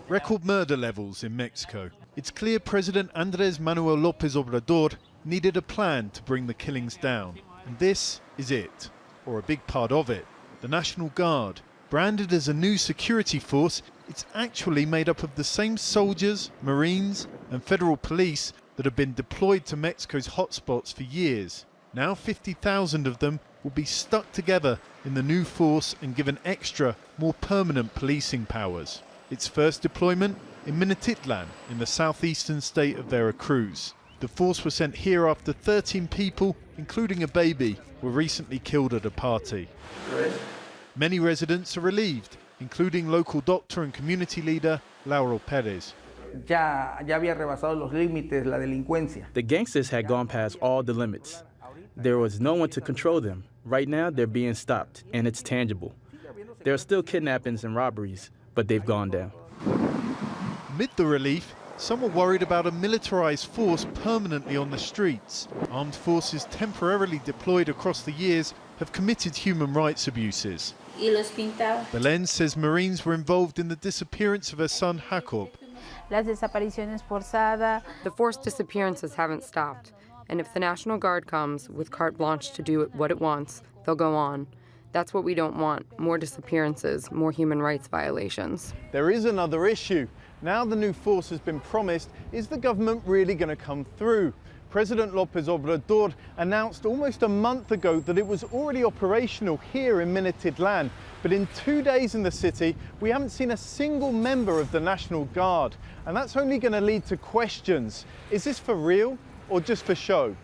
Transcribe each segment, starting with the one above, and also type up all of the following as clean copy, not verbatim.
Record murder levels in Mexico. It's clear President Andrés Manuel López Obrador needed a plan to bring the killings down. And this is it, or a big part of it. The National Guard. Branded as a new security force, it's actually made up of the same soldiers, Marines and federal police that have been deployed to Mexico's hotspots for years. Now 50,000 of them will be stuck together in the new force and given extra, more permanent policing powers. Its first deployment in Minatitlan, in the southeastern state of Veracruz. The force was sent here after 13 people, including a baby, were recently killed at a party. Many residents are relieved, including local doctor and community leader Lauro Perez. Ya había rebasado los límites la delincuencia. The gangsters had gone past all the limits. There was no one to control them. Right now, they're being stopped, and it's tangible. There are still kidnappings and robberies, but they've gone down. Amid the relief, some are worried about a militarized force permanently on the streets. Armed forces temporarily deployed across the years have committed human rights abuses. Belén says Marines were involved in the disappearance of her son Jacob. Las desapariciones forzadas. The forced disappearances haven't stopped. And if the National Guard comes with carte blanche to do what it wants, they'll go on. That's what we don't want, more disappearances, more human rights violations. There is another issue. Now the new force has been promised, is the government really going to come through? President López Obrador announced almost a month ago that it was already operational here in Minatitlan. But in 2 days in the city, we haven't seen a single member of the National Guard. And that's only going to lead to questions. Is this for real or just for show?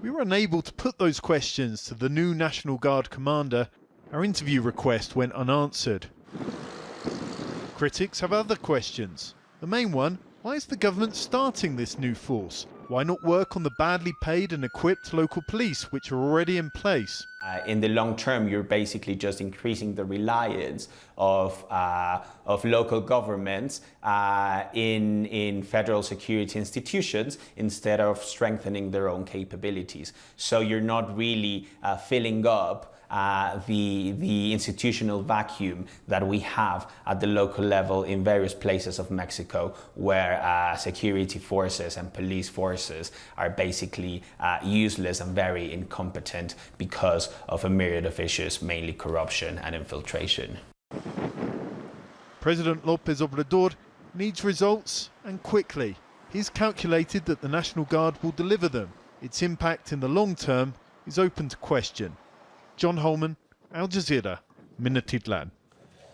We were unable to put those questions to the new National Guard commander. Our interview request went unanswered. Critics have other questions. The main one, why is the government starting this new force? Why not work on the badly paid and equipped local police, which are already in place? In the long term, you're basically just increasing the reliance of local governments in federal security institutions instead of strengthening their own capabilities. So you're not really filling up the institutional vacuum that we have at the local level in various places of Mexico, where security forces and police forces are basically useless and very incompetent because of a myriad of issues, mainly corruption and infiltration. President López Obrador needs results, and quickly. He's calculated that the National Guard will deliver them. Its impact in the long term is open to question. John Holman, Al Jazeera, Minatitlan.